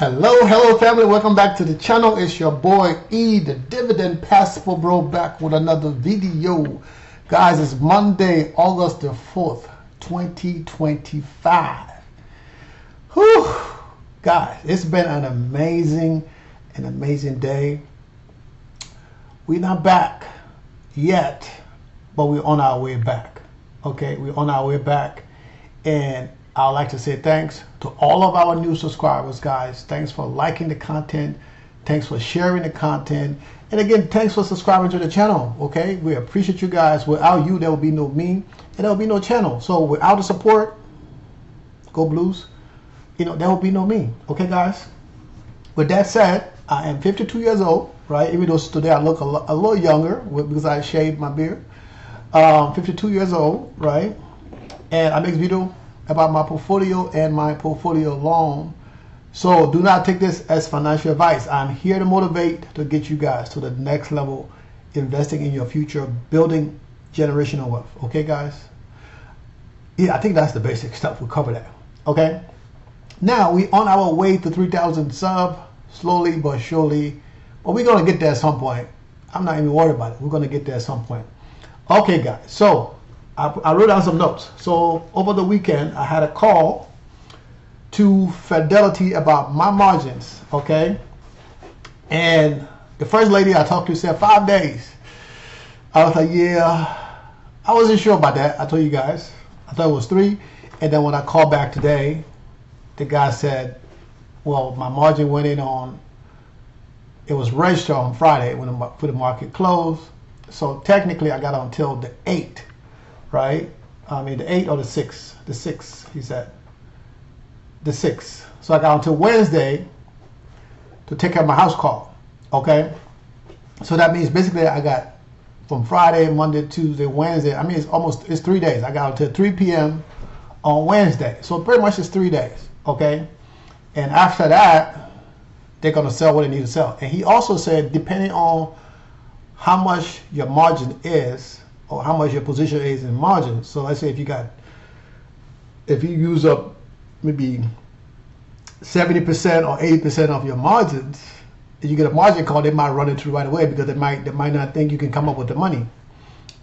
Hello family, welcome back to the channel. It's your boy E, the Dividend Passable Bro, back with another video. Guys, it's Monday, August the 4th, 2025. Whew, guys, it's been an amazing day. We're not back yet, but we're on our way back. Okay, we're on our way back, and I'd like to say thanks to all of our new subscribers, guys. Thanks for liking the content. Thanks for sharing the content. And again, thanks for subscribing to the channel, okay? We appreciate you guys. Without you, there will be no me, and there will be no channel. So without the support, go Blues, there will be no me, okay, guys? With that said, I am 52 years old, right? Even though today I look a little younger because I shaved my beard. 52 years old, right? And I make video about my portfolio and my portfolio loan. So do not take this as financial advice. I'm here to motivate, to get you guys to the next level, investing in your future, building generational wealth. Okay, guys? Yeah, I think that's the basic stuff. We'll cover that. Okay? Now, we on our way to 3,000 subs, slowly but surely. But we're going to get there at some point. I'm not even worried about it. We're going to get there at some point. Okay, guys. So I wrote down some notes. So over the weekend, I had a call to Fidelity about my margins, okay? And the first lady I talked to said 5 days. I was like, yeah, I wasn't sure about that. I told you guys. I thought it was 3. And then when I called back today, the guy said, well, my margin went in on, it was registered on Friday when the market closed. So technically I got until the 8th. Right? I mean, the 8th or the 6th? The 6th, he said. The 6th. So I got until Wednesday to take care of my house call. Okay? So that means basically I got from Friday, Monday, Tuesday, Wednesday. I mean, it's 3 days. I got until 3 p.m. on Wednesday. So pretty much it's 3 days. Okay? And after that, they're going to sell what they need to sell. And he also said, depending on how much your margin is, or how much your position is in margin. So let's say if you use up maybe 70% or 80% of your margins, if you get a margin call, they might run it through right away because they might not think you can come up with the money,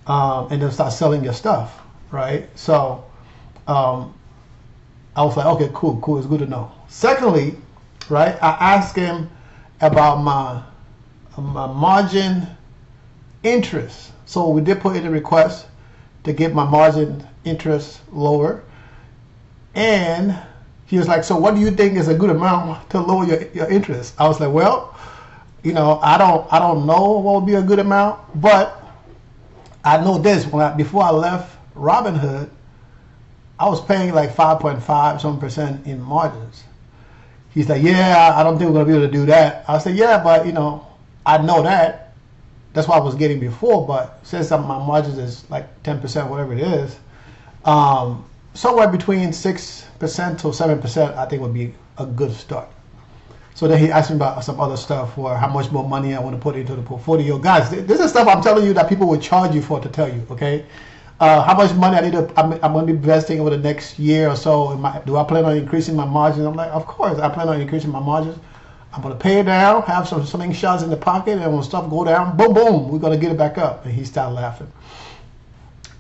and they'll start selling your stuff, right? So I was like, okay, cool, it's good to know. Secondly, right, I asked him about my margin interest. So we did put in a request to get my margin interest lower. And he was like, so what do you think is a good amount to lower your interest? I was like, well, I don't know what would be a good amount, but I know this. Before I left Robinhood, I was paying like 5.5 something % in margins. He's like, yeah, I don't think we're gonna be able to do that. I said, yeah, but I know that. That's what I was getting before, but since my margins is like 10%, whatever it is, somewhere between 6% to 7%, I think would be a good start. So then he asked me about some other stuff, or how much more money I want to put into the portfolio. Guys, this is stuff I'm telling you that people will charge you for to tell you, okay? How much money I'm going to be investing over the next year or so. Do I plan on increasing my margins? I'm like, of course, I plan on increasing my margins. I'm going to pay it down, have some shots in the pocket, and when stuff go down, boom, boom, we're going to get it back up. And he started laughing.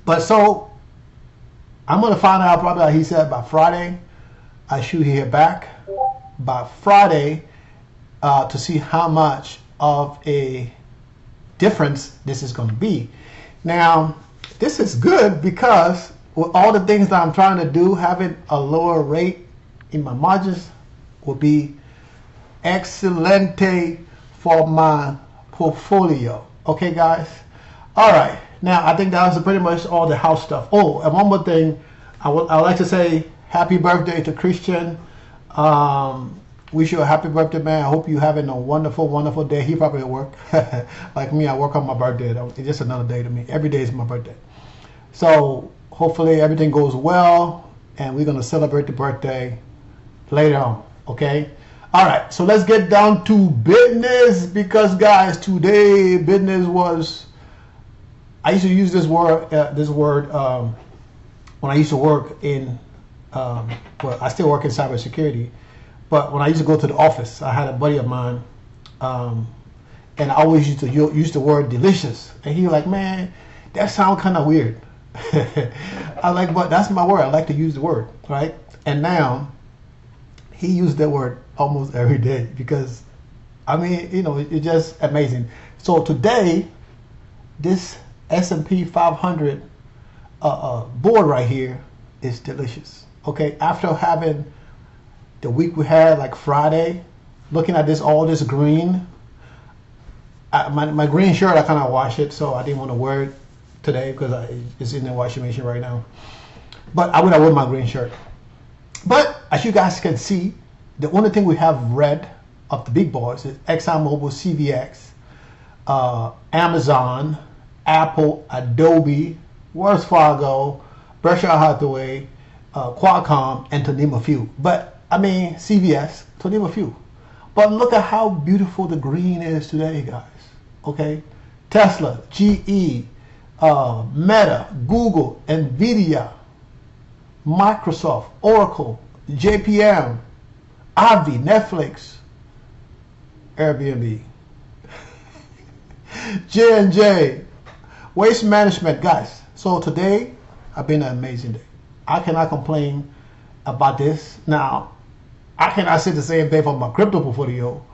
But so, I'm going to find out probably, like he said, by Friday. I should hear back by Friday to see how much of a difference this is going to be. Now, this is good because with all the things that I'm trying to do, having a lower rate in my margins will be excelente for my portfolio. Okay, guys? All right. Now, I think that was pretty much all the house stuff. Oh, and one more thing. I would like to say happy birthday to Christian. Wish you a happy birthday, man. I hope you're having a wonderful, wonderful day. He probably at work. Like me, I work on my birthday. It's just another day to me. Every day is my birthday. So hopefully everything goes well, and we're going to celebrate the birthday later on. Okay? All right, so let's get down to business, because guys, today business was, I used to use this word when I used to work in, well, I still work in cybersecurity, But when I used to go to the office, I had a buddy of mine, and I always used to use the word delicious. And he was like, man, that sounds kind of weird. I like, but that's my word. I like to use the word, right? And now he used that word almost every day because, I mean, you know, it's just amazing. So today, this S&P 500 board right here is delicious. Okay, after having the week we had, like Friday, looking at this, all this green, my green shirt, I kind of washed it, so I didn't want to wear it today because it's in the washing machine right now. But I would have worn my green shirt. But as you guys can see, the only thing we have red of the big boys is ExxonMobil, CVX, Amazon, Apple, Adobe, Wells Fargo, Berkshire Hathaway, Qualcomm, and to name a few. But I mean CVS, to name a few. But look at how beautiful the green is today, guys. Okay, Tesla, GE, Meta, Google, Nvidia, Microsoft, Oracle, JPM, Avi, Netflix, Airbnb, J&J, Waste Management, guys. So today, has been an amazing day. I cannot complain about this. Now, I cannot say the same thing for my crypto portfolio,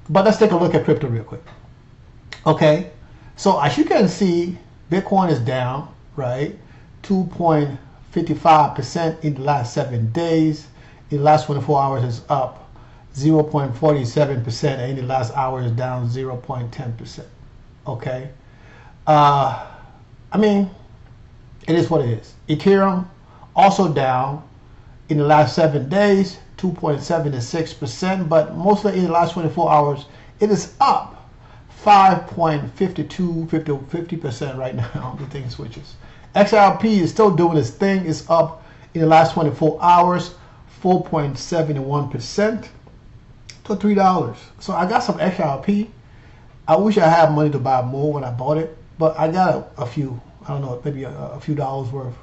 but let's take a look at crypto real quick. Okay, so as you can see, Bitcoin is down, right? 2.55% in the last 7 days. In the last 24 hours, it's up 0.47%, and in the last hour is down 0.10%. Okay, I mean, it is what it is. Ethereum also down in the last 7 days, 2.76%, but mostly in the last 24 hours, it is up 5.52, 50% right now. The thing switches. XRP is still doing its thing. It's up in the last 24 hours, 4.71% to $3. So I got some XRP. I wish I had money to buy more when I bought it, but I got a few. I don't know, maybe a few dollars worth.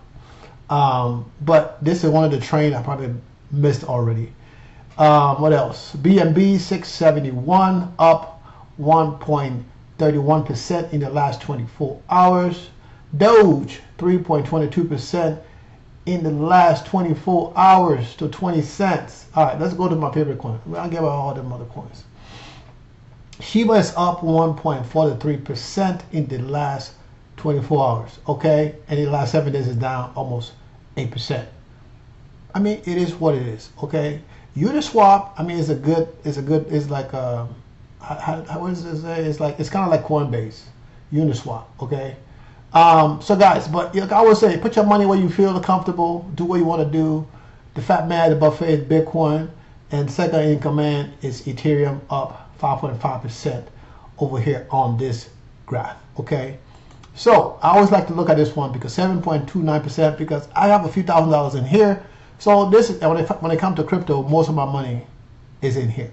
But this is one of the trains I probably missed already. What else? BNB 671 up 1.31% in the last 24 hours. Doge 3.22% in the last 24 hours to 20 cents. All right, let's go to my favorite coin. I'll give out all them other coins. Shiba is up 1.43% in the last 24 hours. Okay, and in the last 7 days is down almost 8%. I mean, it is what it is. Okay, Uniswap. I mean, it's like what does it say? It's kind of like Coinbase, Uniswap. Okay. So guys, but like I always say, put your money where you feel comfortable. Do what you want to do. The fat man, the buffet is Bitcoin, and second in command is Ethereum, up 5.5% over here on this graph. Okay. So I always like to look at this one because 7.29%, because I have a few $1,000s in here. So this is when it comes to crypto, most of my money is in here.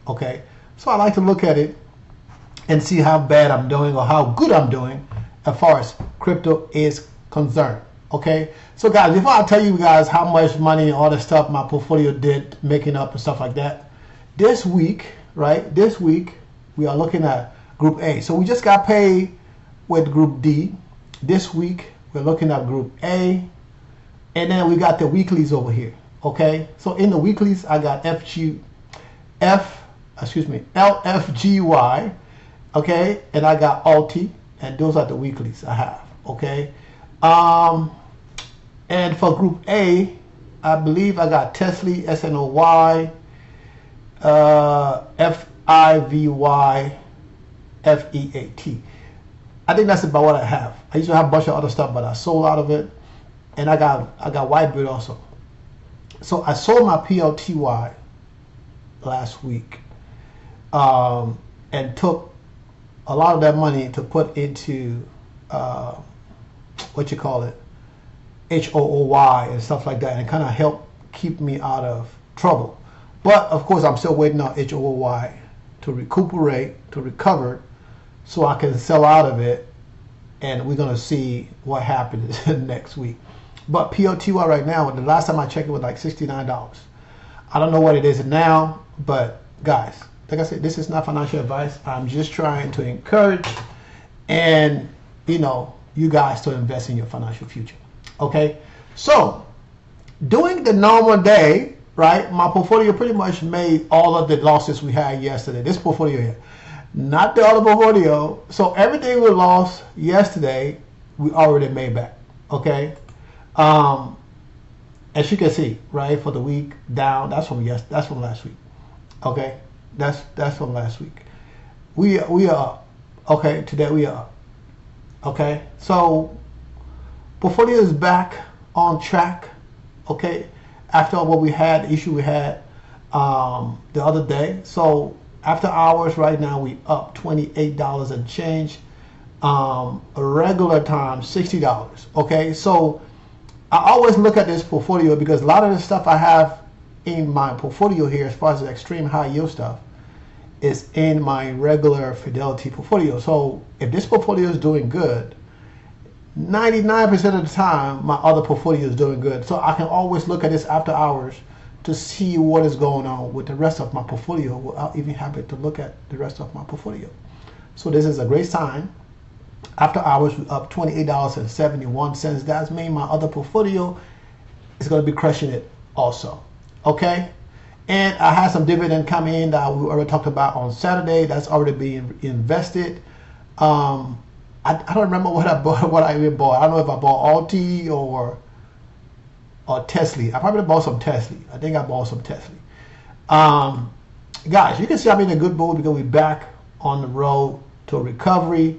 Okay. So I like to look at it and see how bad I'm doing or how good I'm doing as far as crypto is concerned. Okay. So guys, before I tell you guys how much money and all the stuff my portfolio did making up and stuff like that, this week, right? This week we are looking at Group A. So we just got paid with Group D. This week we're looking at Group A, and then we got the weeklies over here. Okay. So in the weeklies, I got LFGY, okay, and I got Alti, and those are the weeklies I have, okay. And for Group A, I believe I got Tesla, SNOY, FIVY, FEAT. I think that's about what I have. I used to have a bunch of other stuff, but I sold out of it, and I got Whitebird also. So I sold my PLTY last week. And took a lot of that money to put into HOOY and stuff like that, and it kind of helped keep me out of trouble. But of course, I'm still waiting on HOOY to recuperate, to recover, so I can sell out of it, and we're gonna see what happens next week. But PLTY right now, the last time I checked, it was like $69. I don't know what it is now, but guys, like I said, this is not financial advice. I'm just trying to encourage and, you guys to invest in your financial future. Okay? So, during the normal day, right, my portfolio pretty much made all of the losses we had yesterday. This portfolio here, not the other portfolio. So everything we lost yesterday, we already made back. Okay? As you can see, right, for the week down, that's from last week. Okay? That's from last week. We are up. Okay, today we are up. Okay? So portfolio is back on track. Okay? After what we had, the issue we had the other day. So after hours right now we up $28 and change. A regular time $60. Okay? So I always look at this portfolio because a lot of the stuff I have in my portfolio here as far as the extreme high yield stuff is in my regular Fidelity portfolio. So if this portfolio is doing good, 99% of the time my other portfolio is doing good. So I can always look at this after hours to see what is going on with the rest of my portfolio without even having to look at the rest of my portfolio. So this is a great sign. After hours, we're up $28.71. That means my other portfolio is going to be crushing it also. Okay? And I had some dividend come in that we already talked about on Saturday. That's already being invested. I don't remember what I bought, what I even bought. I don't know if I bought Alti or Tesla. I probably bought some Tesla. I think I bought some Tesla. Guys, you can see I'm in a good mood because we're back on the road to recovery.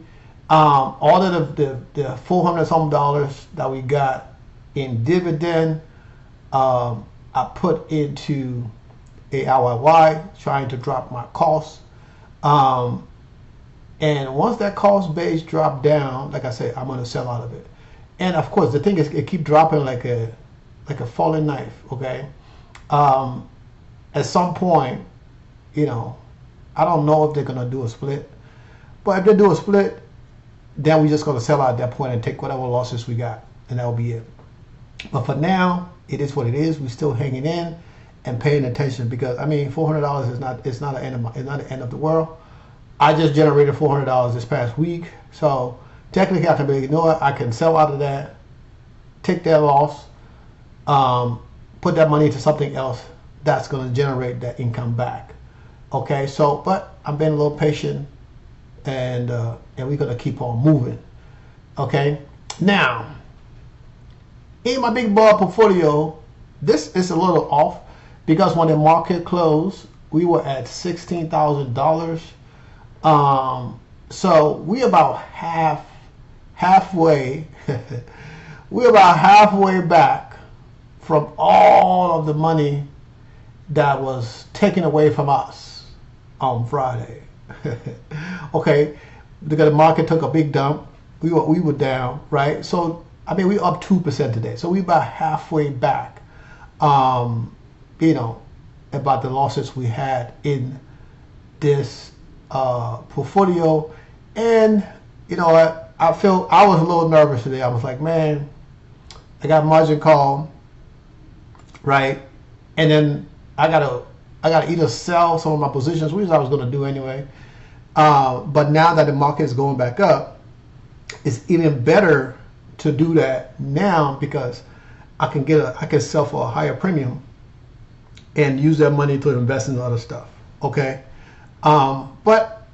All of the $400 something that we got in dividend, I put into a IYY, trying to drop my costs. And once that cost base drop down, like I said, I'm going to sell out of it. And of course, the thing is, it keep dropping like a falling knife. Okay. At some point, I don't know if they're going to do a split, but if they do a split, then we're just going to sell out at that point and take whatever losses we got, and that will be it. But for now, it is what it is. We're still hanging in and paying attention because $400 is not the end of the world. I just generated $400 this past week, so technically I can be, I can sell out of that, take that loss, put that money into something else that's going to generate that income back. Okay, so but I'm being a little patient. And we're going to keep on moving. Okay. Now, in my big ball portfolio, this is a little off because when the market closed, we were at $16,000. So we're about halfway. We're about halfway back from all of the money that was taken away from us on Friday. Okay, because the market took a big dump, we were down, right? So we're up 2% today. So we're about halfway back. About the losses we had in this portfolio, and I was a little nervous today. I was like, man, I got margin call, right? And then I gotta either sell some of my positions, which I was going to do anyway. But now that the market is going back up, it's even better to do that now because I can sell for a higher premium and use that money to invest in other stuff. Okay, but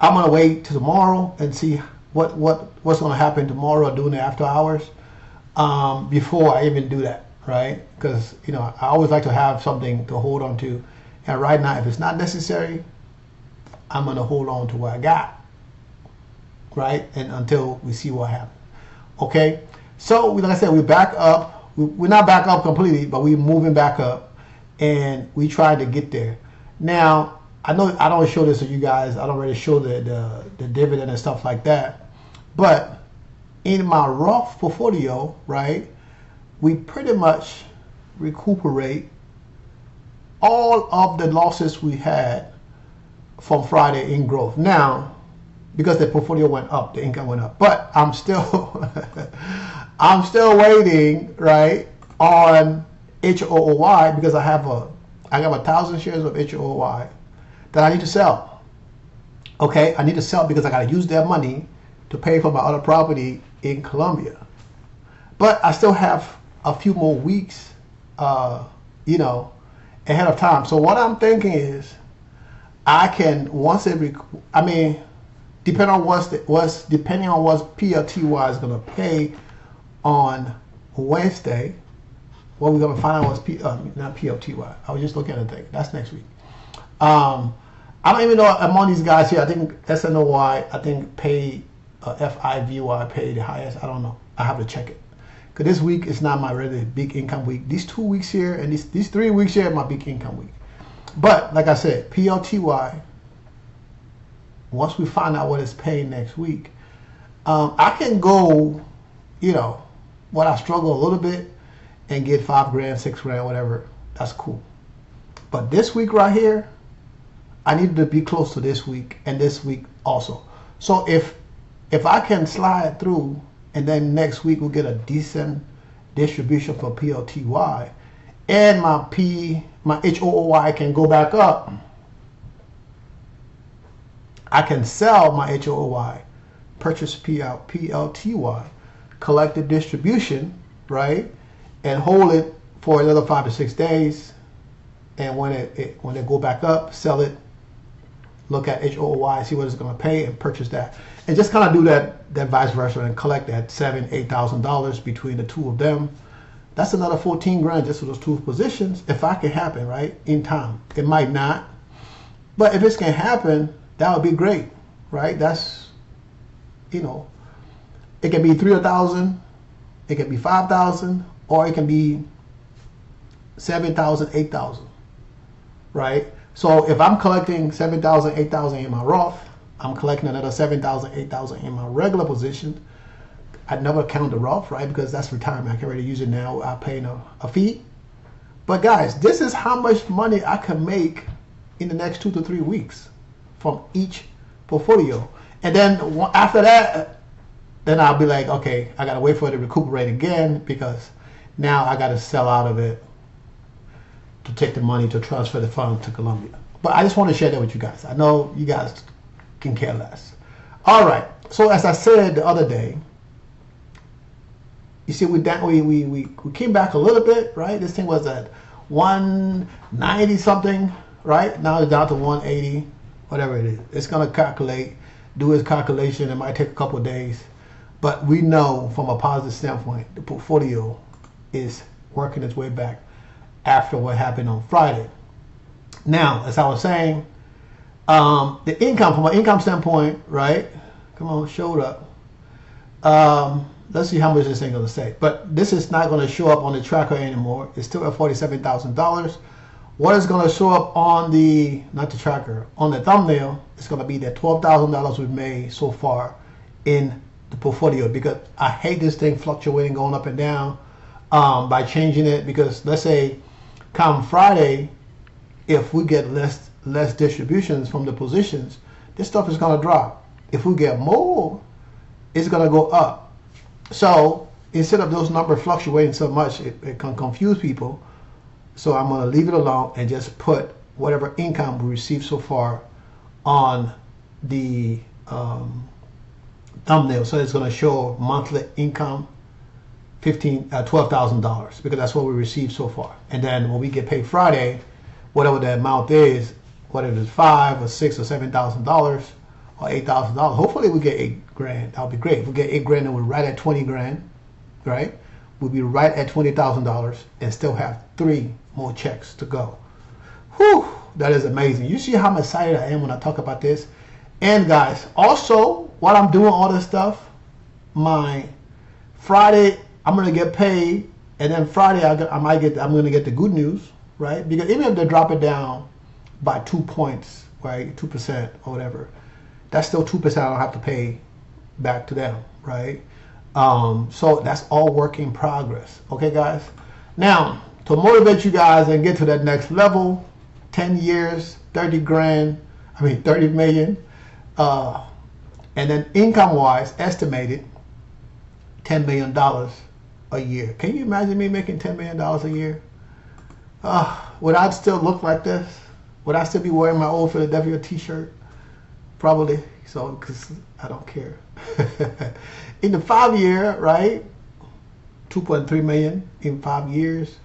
I'm going to wait till tomorrow and see what's going to happen tomorrow during the after hours before I even do that. Right? Because, I always like to have something to hold on to. And right now, if it's not necessary, I'm going to hold on to what I got. Right? And until we see what happens. Okay? So, like I said, we're back up. We're not back up completely, but we're moving back up. And we try to get there. Now, I know I don't show this to you guys. I don't really show the dividend and stuff like that. But in my Roth portfolio, right, we pretty much recuperate all of the losses we had from Friday in growth. Now, because the portfolio went up, the income went up. But I'm still waiting, right, on HOOY because I have I got 1,000 shares of HOY that I need to sell. Okay, I need to sell because I got to use that money to pay for my other property in Colombia. But I still have a few more weeks, you know, ahead of time. So what I'm thinking is, I can depending on what PLTY is going to pay on Wednesday. What we're going to find out was not PLTY. I was just looking at the thing. That's next week. I don't even know among these guys here. I think SNOY, I think pay FIVY pay the highest. I don't know. I have to check it. Because this week is not my really big income week. These 2 weeks here and these 3 weeks here are my big income week. But like I said, PLTY, once we find out what it's paying next week, I can go, you know, when I struggle a little bit and get $5 grand, $6 grand, whatever. That's cool. But this week right here, I need to be close to this week and this week also. So if I can slide through and then next week we'll get a decent distribution for PLTY and my HOOY can go back up, I can sell my HOOY, purchase PLTY, collect the distribution, right, and hold it for another 5 to 6 days, and when it go back up, sell it, look at HOOY, see what it's going to pay, and purchase that, and just kind of do that vice versa and collect that $7,000-8,000 between the two of them. That's another 14 grand just for those two positions, if that can happen, right, in time. It might not, but if this can happen, that would be great, right? That's, you know, it can be 3,000, it can be 5,000, or it can be 7,000, 8,000, right? So if I'm collecting 7,000, 8,000 in my Roth, I'm collecting another 7,000, 8,000 in my regular position. I'd never count the Roth, right? Because that's retirement. I can already use it now without paying a fee. But guys, this is how much money I can make in the next 2 to 3 weeks from each portfolio. And then after that, then I'll be like, okay, I got to wait for it to recuperate again because now I got to sell out of it to take the money to transfer the fund to Colombia. But I just want to share that with you guys. I know you guys can care less. All right. So as I said the other day, you see, we came back a little bit, right? This thing was at 190 something, right? Now it's down to 180, whatever it is. It's going to do its calculation. It might take a couple of days. But we know from a positive standpoint, the portfolio is working its way back after what happened on Friday. Now, as I was saying, the income, from an income standpoint, right? Come on, show it up. Let's see how much this thing going to say. But this is not going to show up on the tracker anymore. It's still at $47,000. What is going to show up on not the tracker, on the thumbnail, it's going to be that $12,000 we've made so far in the portfolio, because I hate this thing fluctuating, going up and down by changing it, because let's say come Friday, if we get less distributions from the positions, this stuff is going to drop. If we get more, it's going to go up. So instead of those numbers fluctuating so much, it can confuse people. So I'm going to leave it alone and just put whatever income we received so far on the thumbnail. So it's going to show monthly income, $12,000, because that's what we received so far. And then when we get paid Friday, whatever the amount is, whether it is $5,000 or $6,000 or $7,000 or $8,000, hopefully we get $8 grand. That would be great. If we get $8 grand, then we're right at 20 grand, right? We'll be right at $20,000 and still have 3 more checks to go. Whew, that is amazing. You see how excited I am when I talk about this. And guys, also while I'm doing all this stuff, my Friday I'm gonna get paid, and then Friday I'm gonna get the good news, right? Because even if they drop it down by 2 points, right, 2% or whatever, that's still 2% I don't have to pay back to them, right? So that's all work in progress. Okay, guys? Now, to motivate you guys and get to that next level, 10 years, 30 million, and then income-wise, estimated $10 million a year. Can you imagine me making $10 million a year? Would I still look like this? Would I still be wearing my old Philadelphia t-shirt? Probably. So, because I don't care. In the 5 year, right? 2.3 million in 5 years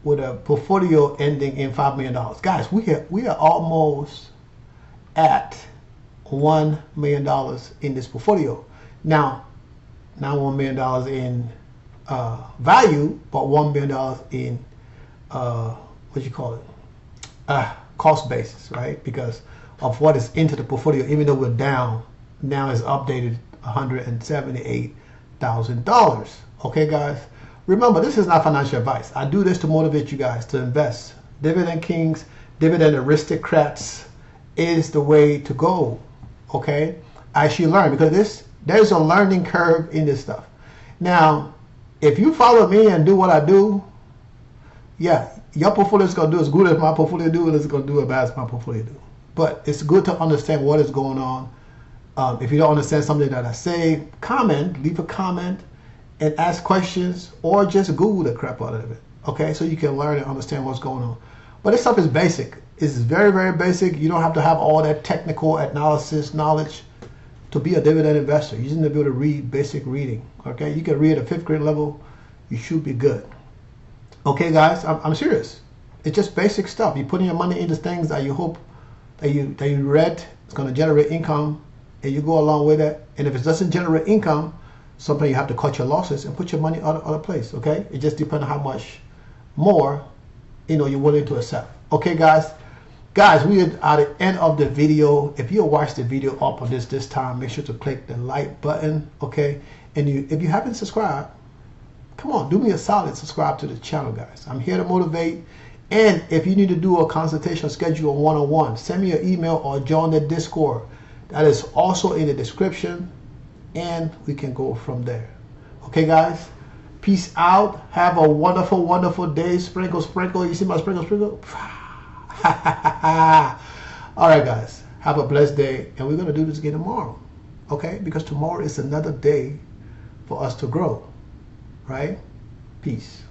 with a portfolio ending in $5 million. Guys, we are almost at $1 million in this portfolio. Now, not $1 million in value, but $1 million in what you call it, cost basis, right? Because of what is into the portfolio, even though we're down, now is updated $178,000. Okay, guys. Remember, this is not financial advice. I do this to motivate you guys to invest. Dividend Kings, Dividend Aristocrats is the way to go. Okay, as you learn, because there's a learning curve in this stuff. Now, if you follow me and do what I do, yeah, your portfolio is going to do as good as my portfolio do, and it's going to do as bad as my portfolio do. But it's good to understand what is going on. If you don't understand something that I say, leave a comment, and ask questions, or just Google the crap out of it. Okay, so you can learn and understand what's going on. But this stuff is basic. It's very, very basic. You don't have to have all that technical analysis knowledge to be a dividend investor. You just need to be able to read basic reading. Okay, you can read at a 5th grade level. You should be good. Okay, guys, I'm serious. It's just basic stuff. You're putting your money into things that you hope that you read is going to generate income, and you go along with it. And if it doesn't generate income, sometimes you have to cut your losses and put your money other place. Okay, it just depends on how much more you're willing to accept. Okay, guys, we are at the end of the video. If you watched the video up on this time, make sure to click the like button. Okay, and if you haven't subscribed, come on, do me a solid, subscribe to the channel, guys. I'm here to motivate. And if you need to do a consultation, schedule a one-on-one, send me an email or join the Discord. That is also in the description, and we can go from there. Okay, guys, peace out. Have a wonderful, wonderful day. Sprinkle, sprinkle. You see my sprinkle, sprinkle? All right, guys, have a blessed day, and we're going to do this again tomorrow. Okay, because tomorrow is another day for us to grow, right? Peace.